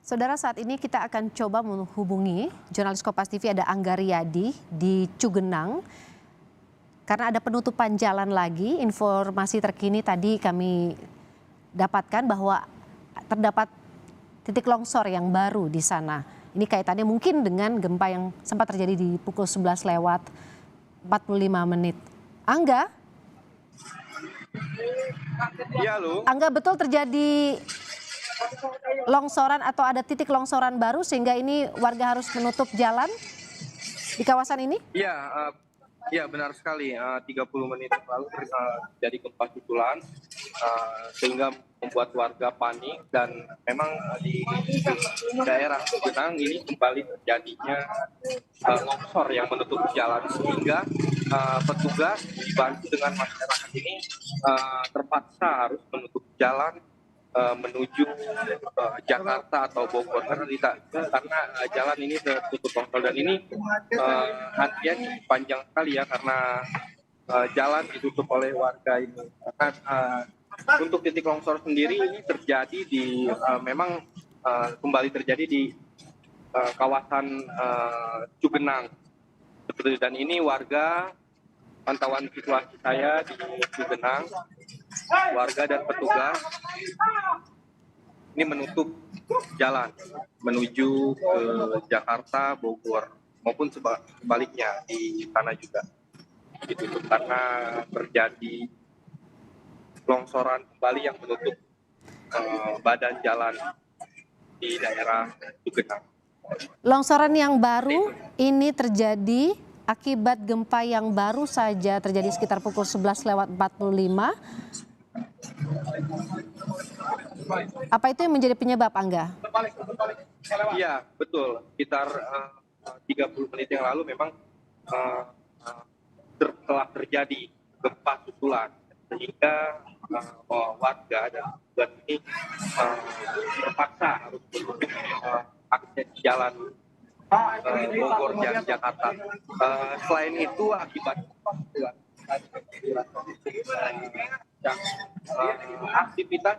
Saudara, saat ini kita akan coba menghubungi jurnalis Kompas TV, ada Angga Riyadi di Cugenang. Karena ada penutupan jalan lagi, informasi terkini tadi kami dapatkan bahwa terdapat titik longsor yang baru di sana. Ini kaitannya mungkin dengan gempa yang sempat terjadi di pukul 11 lewat 45 menit. Angga? Iya, Lu. Angga, betul terjadi longsoran atau ada titik longsoran baru sehingga ini warga harus menutup jalan di kawasan ini? Iya, iya benar sekali. 30 menit yang lalu terjadi gempa susulan sehingga membuat warga panik dan memang di daerah Cugenang ini kembali terjadinya longsor yang menutup jalan sehingga petugas dibantu dengan masyarakat ini terpaksa harus menutup jalan menuju Jakarta atau Bogor karena jalan ini tertutup longsor dan ini antrian panjang sekali ya karena jalan ditutup oleh warga ini. Untuk titik longsor sendiri ini terjadi di memang kembali terjadi di kawasan Cugenang dan ini warga pantauan situasi saya di Cugenang, warga dan petugas ini menutup jalan menuju ke Jakarta, Bogor maupun sebaliknya di sana juga ditutup karena terjadi longsoran kembali yang menutup badan jalan di daerah Cugenang. Longsoran yang baru ini terjadi akibat gempa yang baru saja terjadi sekitar pukul 11 lewat 45. Apa itu yang menjadi penyebab, Angga? Iya, betul. Sekitar 30 menit yang lalu memang telah terjadi gempa susulan sehingga warga dan petugas ini terpaksa harus menutup akses jalan Bogor dan Jakarta. Selain itu akibat aktivitas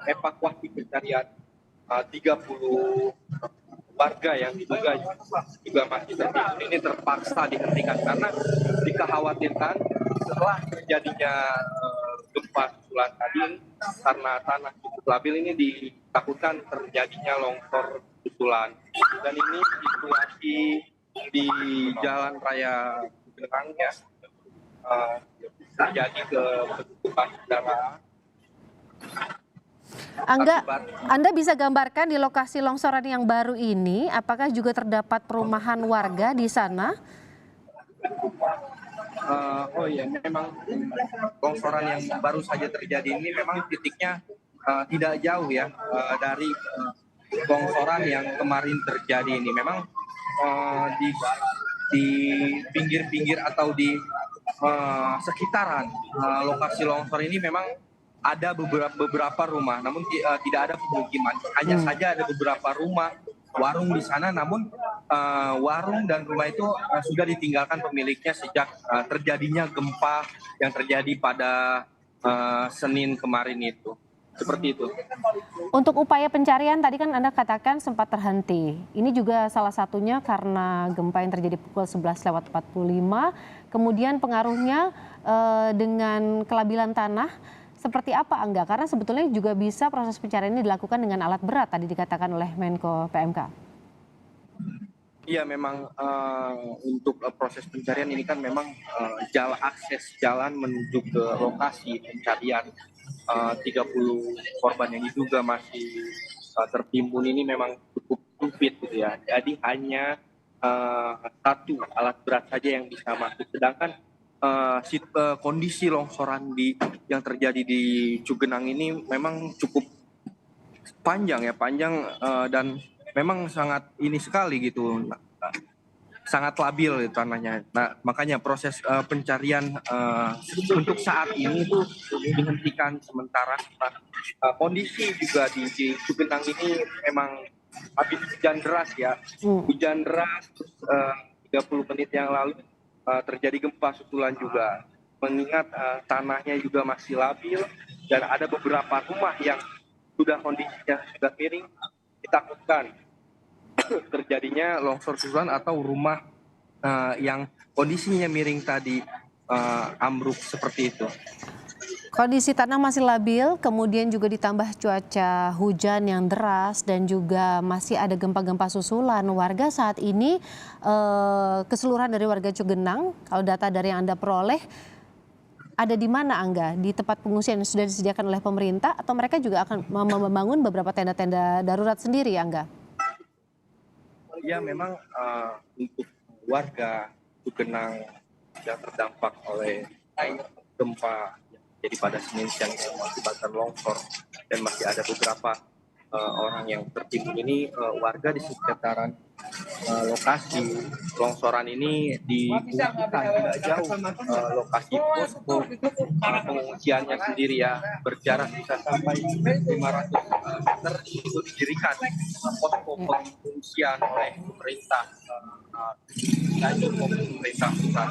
evakuasi pencarian 30 warga yang juga masih tertimbun ini terpaksa dihentikan karena dikhawatirkan setelah terjadinya gempa susulan tadi karena tanah cukup labil ini ditakutkan terjadinya longsor susulan dan ini situasi di Jalan Raya Cugenang ya terjadi ke penutupan kendaraan. Angga, Anda bisa gambarkan di lokasi longsoran yang baru ini, apakah juga terdapat perumahan warga di sana? Oh iya, memang longsoran yang baru saja terjadi ini memang titiknya tidak jauh ya dari longsoran yang kemarin terjadi ini. Memang di pinggir-pinggir atau di sekitaran lokasi longsor ini memang ada beberapa rumah, namun tidak ada pemukiman. Hanya saja ada beberapa rumah warung di sana, namun warung dan rumah itu sudah ditinggalkan pemiliknya sejak terjadinya gempa yang terjadi pada Senin kemarin itu. Seperti itu. Untuk upaya pencarian tadi kan Anda katakan sempat terhenti. Ini juga salah satunya karena gempa yang terjadi pukul 11 lewat 45. Kemudian pengaruhnya dengan kelabilan tanah. Seperti apa, Angga? Karena sebetulnya juga bisa proses pencarian ini dilakukan dengan alat berat tadi dikatakan oleh Menko PMK. Iya, memang untuk proses pencarian ini kan memang akses jalan menuju ke lokasi pencarian 30 korban yang diduga masih tertimbun ini memang cukup sempit gitu ya. Jadi hanya satu alat berat saja yang bisa masuk. Sedangkan kondisi longsoran yang terjadi di Cugenang ini memang cukup panjang dan memang sangat ini sekali gitu, sangat labil tanahnya. Nah, makanya proses pencarian untuk saat ini itu dihentikan sementara. Kondisi juga di Cugenang ini memang habis hujan deras ya, hujan deras terus 30 menit yang lalu terjadi gempa susulan juga. Mengingat tanahnya juga masih labil dan ada beberapa rumah yang kondisinya sudah miring, ditakutkan terjadinya longsor susulan atau rumah yang kondisinya miring tadi ambruk seperti itu. Kondisi tanah masih labil, kemudian juga ditambah cuaca hujan yang deras dan juga masih ada gempa-gempa susulan. Warga saat ini, keseluruhan dari warga Cugenang, kalau data dari yang Anda peroleh, ada di mana Angga? Di tempat pengungsian yang sudah disediakan oleh pemerintah atau mereka juga akan membangun beberapa tenda-tenda darurat sendiri, Angga? Ya memang untuk warga Cugenang yang terdampak oleh gempa jadi pada Senin siang yang mengakibatkan longsor dan masih ada beberapa orang yang tertimbun ini, warga di sekitaran lokasi longsoran ini diungsikan tidak jauh lokasi posko pengungsiannya sendiri ya, berjarak bisa sampai 500 meter itu didirikan posko pengungsian oleh pemerintah maupun pemerintah pusat.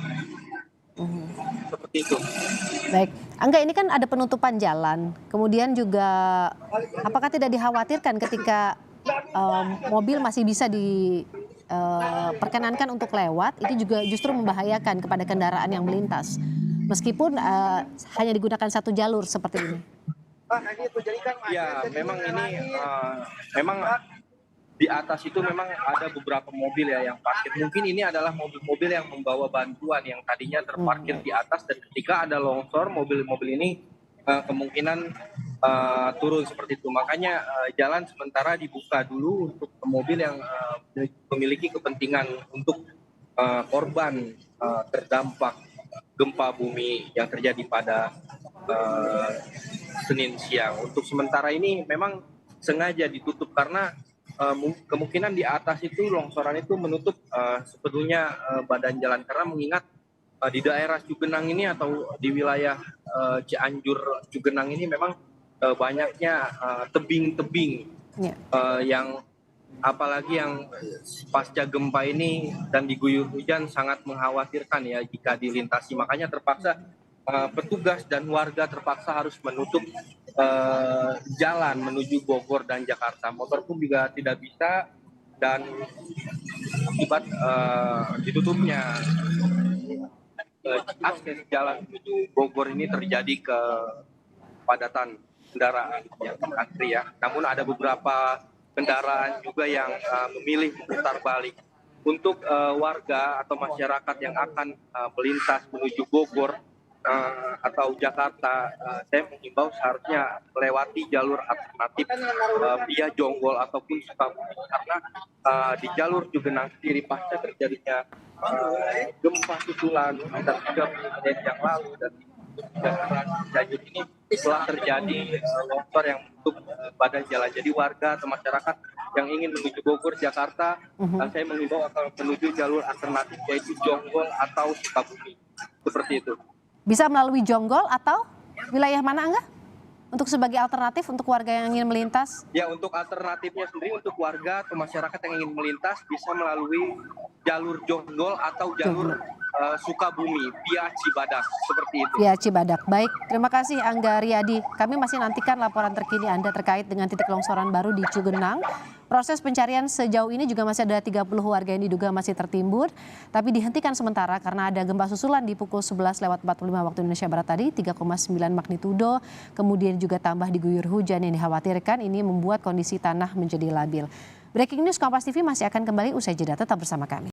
Seperti itu. Baik, Angga, ini kan ada penutupan jalan, kemudian juga apakah tidak dikhawatirkan ketika mobil masih bisa diperkenankan untuk lewat, itu juga justru membahayakan kepada kendaraan yang melintas, meskipun hanya digunakan satu jalur seperti ini? Ya, memang ini memang di atas itu memang ada beberapa mobil ya yang parkir. Mungkin ini adalah mobil-mobil yang membawa bantuan yang tadinya terparkir di atas, dan ketika ada longsor mobil-mobil ini kemungkinan turun seperti itu. Makanya jalan sementara dibuka dulu untuk mobil yang memiliki kepentingan untuk korban terdampak gempa bumi yang terjadi pada Senin siang. Untuk sementara ini memang sengaja ditutup karena kemungkinan di atas itu longsoran itu menutup sepenuhnya badan jalan, karena mengingat di daerah Cugenang ini atau di wilayah Cianjur Cugenang ini memang banyaknya tebing-tebing yang apalagi yang pasca gempa ini dan diguyur hujan sangat mengkhawatirkan ya jika dilintasi. Makanya terpaksa petugas dan warga terpaksa harus menutup jalan menuju Bogor dan Jakarta. Motor pun juga tidak bisa, dan akibat ditutupnya akses jalan menuju Bogor ini terjadi kepadatan kendaraan yang antri ya. Namun ada beberapa kendaraan juga yang memilih putar balik. Untuk warga atau masyarakat yang akan melintas menuju Bogor atau Jakarta, saya mengimbau seharusnya melewati jalur alternatif via Jonggol ataupun Sukabumi, karena di jalur Cugenang sendiri pasca terjadinya gempa susulan sekitar 30 menit yang lalu dan Cianjur ini telah terjadi longsor yang menutup badan jalan. Jadi warga atau masyarakat yang ingin menuju Bogor, Jakarta, saya mengimbau akan menuju jalur alternatif yaitu Jonggol atau Sukabumi. Seperti itu. Bisa melalui Jonggol atau wilayah mana, Angga? Untuk sebagai alternatif untuk warga yang ingin melintas? Ya, untuk alternatifnya sendiri untuk warga atau masyarakat yang ingin melintas bisa melalui jalur Jonggol atau jalur Sukabumi via Cibadak, seperti itu. Via Cibadak. Baik, terima kasih Angga Riyadi. Kami masih nantikan laporan terkini Anda terkait dengan titik longsoran baru di Cugenang. Proses pencarian sejauh ini juga masih ada 30 warga yang diduga masih tertimbun, tapi dihentikan sementara karena ada gempa susulan di pukul 11:45 waktu Indonesia Barat tadi, 3,9 magnitudo, kemudian juga tambah diguyur hujan yang dikhawatirkan ini membuat kondisi tanah menjadi labil. Breaking News Kompas TV masih akan kembali usai jeda, tetap bersama kami.